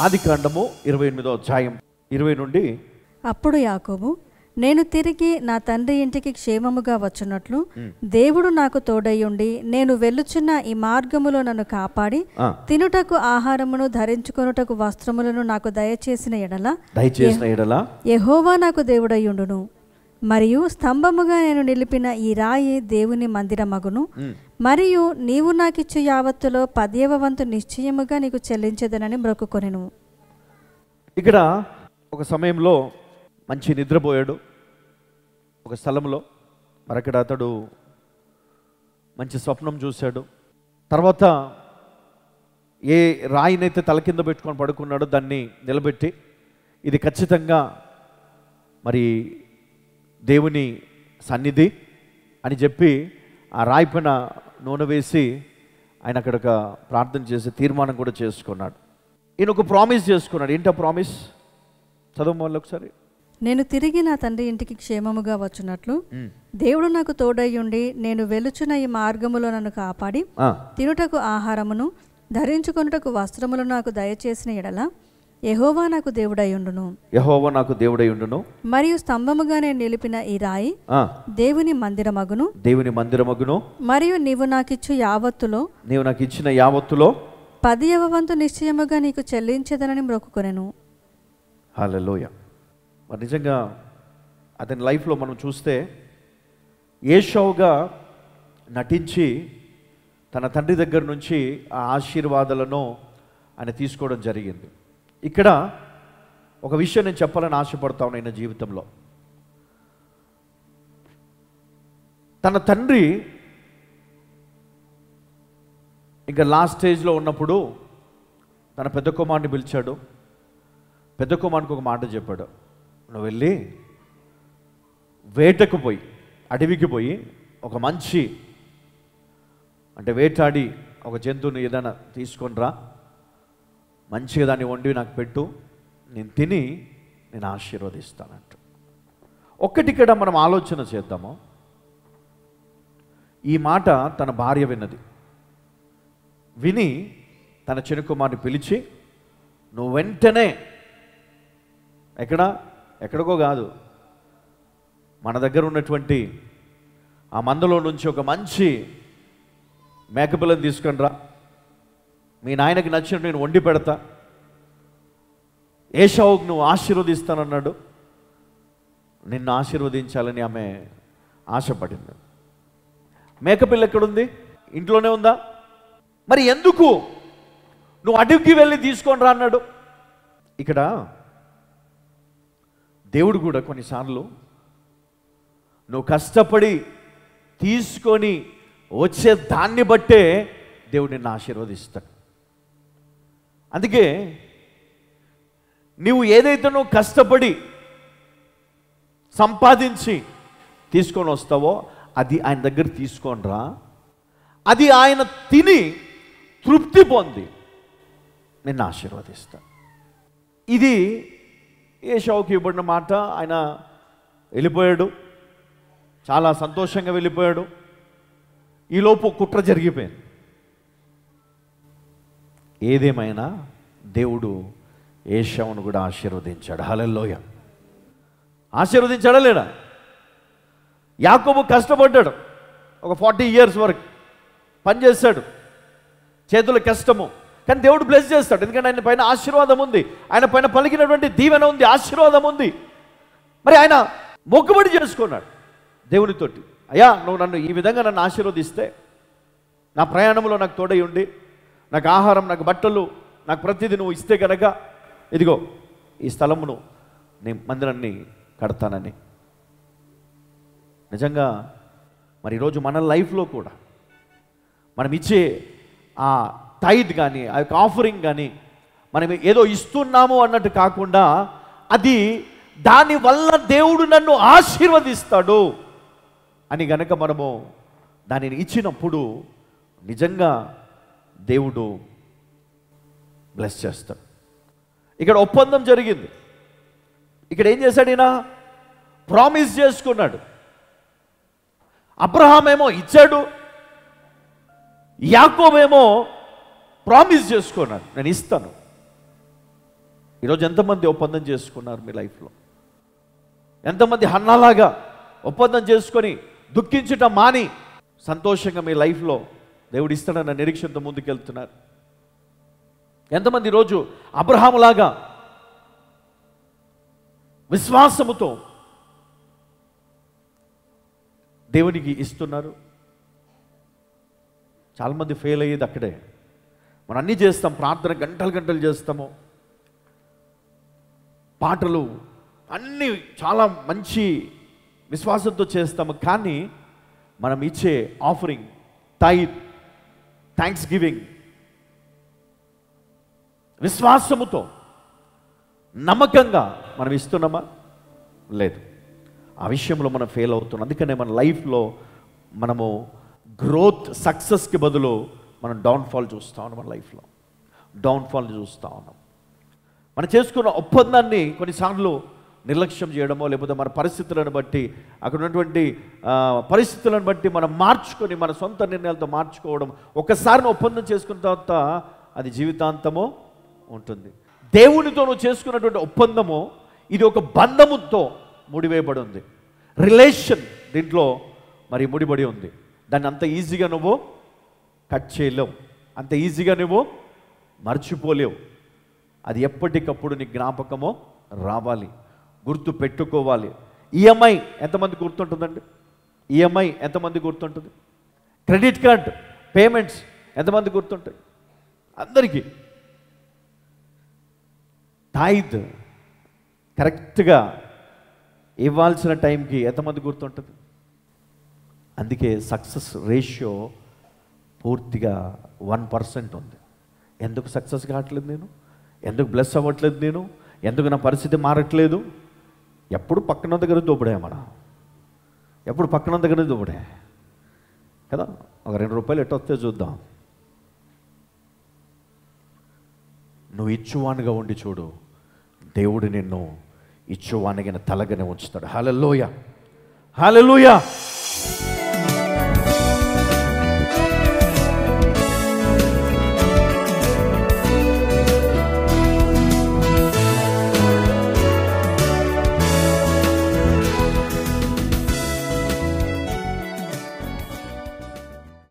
ఆదికాండము 28వ అధ్యాయం 20 నుండి. అప్పుడు యాకోబు, నేను తిరిగి నా తండ్రి ఇంటికి క్షేమముగా వచ్చున్నట్లు దేవుడు నాకు తోడయ్యుండి నేను వెళ్ళుచున్న ఈ మార్గములో నన్ను కాపాడి తినుటకు ఆహారమును ధరించుకొనుటకు వస్త్రములను నాకు దయచేసిన ఎడల యెహోవా నాకు దేవుడయ్యుండును. మరియు స్తంభముగా నేను నిలిపిన ఈ రాయి దేవుని మందిరమగును. మరియు నీవు నాకిచ్చు యావత్తులో 10వ వంతు నిశ్చయముగా నీకు చెల్లించదనని మొక్కుకొనెను. ఇక్కడ ఒక సమయంలో మంచి నిద్రపోయాడు ఒక స్థలంలో. మరక్కడ అతడు మంచి స్వప్నం చూశాడు. తర్వాత ఏ రాయినైతే తల కింద పెట్టుకొని పడుకున్నాడో దాన్ని నిలబెట్టి ఇది ఖచ్చితంగా మరి దేవుని సన్నిధి అని చెప్పి ఆ రాయి పైన నూనె వేసి ఆయన అక్కడ ఒక ప్రార్థన చేసి తీర్మానం కూడా చేసుకున్నాడు. ఈయన ఒక ప్రామిస్ చేసుకున్నాడు. ఏంటో ప్రామిస్ చదువు వాళ్ళు ఒకసారి. నేను తిరిగి నా తండ్రి ఇంటికి క్షేమముగా వచ్చున్నట్లు దేవుడు నాకు తోడయ్యుండి నేను వెలుచున్న ఈ మార్గములో నన్ను కాపాడి తినుటకు ఆహారమును ధరించుకొనుటకు వస్త్రములను నాకు దయచేసిన ఎడల యెహోవా నాకు దేవుడయ్యుండును. మరియు స్తంభముగా నేను నిలిపిన ఈ రాయి దేవుని మందిరమగును. మరియు నీవు నాకిచ్చు యావత్తులో 10వ వంతు నిశ్చయముగా నీకు చెల్లించదనని మొక్కుకొనెను. హల్లెలూయా. మరి నిజంగా అతని లైఫ్లో మనం చూస్తే ఏషావుగా నటించి తన తండ్రి దగ్గర నుంచి ఆ ఆశీర్వాదాలను ఆయన తీసుకోవడం జరిగింది. ఇక్కడ ఒక విషయం నేను చెప్పాలని ఆశపడతా ఉన్నాను. జీవితంలో తన తండ్రి ఇంకా లాస్ట్ స్టేజ్లో ఉన్నప్పుడు తన పెద్ద కుమారుని పిలిచాడు. పెద్ద కుమారునికి ఒక మాట చెప్పాడు, నువ్వు వెళ్ళి వేటకు పోయి అడవికి పోయి ఒక మంచి అంటే వేటాడి ఒక జంతువుని ఏదైనా తీసుకొని రా, మంచిగా దాన్ని వండి నాకు పెట్టు, నేను తిని నేను ఆశీర్వదిస్తానంట. ఒక్కటిక్కడ మనం ఆలోచన చేద్దాము. ఈ మాట తన భార్య విని తన చిన్న కుమారుని పిలిచి నువ్వు వెంటనే ఎక్కడికో కాదు, మన దగ్గర ఉన్నటువంటి ఆ మందలో నుంచి ఒక మంచి మేకపిల్లని తీసుకొని రా, మీ నాయనకి నచ్చినట్టు నేను వండి పెడతా, ఏషావుకు నువ్వు ఆశీర్వదిస్తానన్నాడు. నిన్ను ఆశీర్వదించాలని ఆమె ఆశపడింది. మేకపిల్ల ఎక్కడుంది? ఇంట్లోనే ఉందా? మరి ఎందుకు నువ్వు అడవికి వెళ్ళి తీసుకొని రా అన్నాడు? ఇక్కడ దేవుడు కూడా కొన్నిసార్లు నువ్వు కష్టపడి తీసుకొని వచ్చే దాన్ని బట్టే దేవుడు నిన్ను ఆశీర్వదిస్తాడు. అందుకే నువ్వు ఏదైతే నువ్వు కష్టపడి సంపాదించి తీసుకొని వస్తావో అది ఆయన దగ్గర తీసుకొని రా, అది ఆయన తిని తృప్తి పొంది నిన్ను ఆశీర్వదిస్తాడు. ఇది ఏషావుకి ఇవ్వబడిన మాట. ఆయన వెళ్ళిపోయాడు, చాలా సంతోషంగా వెళ్ళిపోయాడు. ఈలోపు కుట్ర జరిగిపోయింది. ఏదేమైనా దేవుడు ఏషావును కూడా ఆశీర్వదించాడు. హల్లెలూయా. ఆశీర్వదించాడా లేడా? యాకోబు కష్టపడ్డాడు, ఒక 40 years వరకు పనిచేశాడు, చేతుల కష్టము, కానీ దేవుడు బ్లెస్ చేస్తాడు. ఎందుకంటే ఆయన పైన ఆశీర్వాదం ఉంది, ఆయన పైన పలికినటువంటి దీవెన ఉంది, ఆశీర్వాదం ఉంది. మరి ఆయన మొక్కుబడి చేసుకున్నాడు దేవునితోటి, అయ్యా నువ్వు నన్ను ఈ విధంగా నన్ను ఆశీర్వదిస్తే, నా ప్రయాణంలో నాకు తోడై ఉండి, నాకు ఆహారం, నాకు బట్టలు, నాకు ప్రతిదీ నువ్వు ఇస్తే కనుక ఇదిగో ఈ స్థలమును నేను మందిరాన్ని కడతానని. నిజంగా మరి ఈరోజు మన లైఫ్లో కూడా మనం ఇచ్చే ఆ టైడ్ కానీ ఆ యొక్క ఆఫరింగ్ కానీ మనం ఏదో ఇస్తున్నాము అన్నట్టు కాకుండా అది దానివల్ల దేవుడు నన్ను ఆశీర్వదిస్తాడు అని గనక మనము దానిని ఇచ్చినప్పుడు నిజంగా దేవుడు బ్లెస్ చేస్తాడు. ఇక్కడ ఒప్పందం జరిగింది. ఇక్కడ ఏం చేశాడు? ఈయన ప్రామిస్ చేసుకున్నాడు. అబ్రహాం ఏమో ఇచ్చాడు, యాకోబేమో ప్రామిస్ చేసుకున్నాడు, నేను ఇస్తాను. ఈరోజు ఎంతమంది ఒప్పందం చేసుకున్నారు మీ లైఫ్లో? ఎంతమంది హన్నాలాగా ఒప్పందం చేసుకొని దుఃఖించటం మాని సంతోషంగా మీ లైఫ్లో దేవుడు ఇస్తాడన్న నిరీక్షణతో ముందుకెళ్తున్నారు? ఎంతమంది ఈరోజు అబ్రహాములాగా విశ్వాసముతో దేవునికి ఇస్తున్నారు? చాలామంది ఫెయిల్ అయ్యేది అక్కడే. మనం అన్నీ చేస్తాం, ప్రార్థన గంటలు గంటలు చేస్తాము, పాటలు అన్నీ చాలా మంచి విశ్వాసంతో చేస్తాము, కానీ మనం ఇచ్చే ఆఫరింగ్, టైత్, థ్యాంక్స్ గివింగ్ విశ్వాసముతో నమ్మకంగా మనం ఇస్తున్నామా? లేదు. ఆ విషయంలో మనం ఫెయిల్ అవుతున్నాం. అందుకనే మన లైఫ్లో మనము గ్రోత్, సక్సెస్కి బదులు మనం డౌన్ఫాల్ చూస్తూ ఉన్నాం. మన లైఫ్లో డౌన్ఫాల్ చూస్తూ ఉన్నాం. మనం చేసుకున్న ఒప్పందాన్ని కొన్నిసార్లు నిర్లక్ష్యం చేయడమో, లేకపోతే మన పరిస్థితులను బట్టి, అక్కడ ఉన్నటువంటి పరిస్థితులను బట్టి మనం మార్చుకొని మన సొంత నిర్ణయాలతో మార్చుకోవడం. ఒకసారి ఒప్పందం చేసుకున్న తర్వాత అది జీవితాంతమో ఉంటుంది. దేవునితో నువ్వు చేసుకున్నటువంటి ఒప్పందము ఇది ఒక బంధముతో ముడివేయబడి ఉంది. రిలేషన్ దీంట్లో మరి ముడిపడి ఉంది. దాన్ని అంత ఈజీగా నువ్వు కట్ చేయలేవు, అంత ఈజీగా నువ్వు మర్చిపోలేవు. అది ఎప్పటికప్పుడు నీ జ్ఞాపకమో రావాలి, గుర్తు పెట్టుకోవాలి. ఈఎంఐ ఎంతమంది గుర్తుంటుందండి? ఈఎంఐ ఎంతమంది గుర్తుంటుంది? క్రెడిట్ కార్డ్ పేమెంట్స్ ఎంతమంది గుర్తుంటాయి? అందరికీ. టైత్ కరెక్ట్గా ఇవ్వాల్సిన టైంకి ఎంతమంది గుర్తుంటుంది? అందుకే సక్సెస్ రేషియో పూర్తిగా 1% ఉంది. ఎందుకు సక్సెస్ కావట్లేదు నేను? ఎందుకు బ్లెస్ అవ్వట్లేదు నేను? ఎందుకు నా పరిస్థితి మారట్లేదు? ఎప్పుడు పక్కన దగ్గర దోపడే మన, ఎప్పుడు పక్కన దగ్గర దోపడే కదా. ఒక 2 రూపాయలు ఎట్టు వస్తే చూద్దాం. నువ్వు ఇచ్చువానిగా ఉండి చూడు, దేవుడు నిన్ను ఇచ్చువానిగా తలగానే ఉంచుతాడు. హల్లెలూయా, హల్లెలూయా.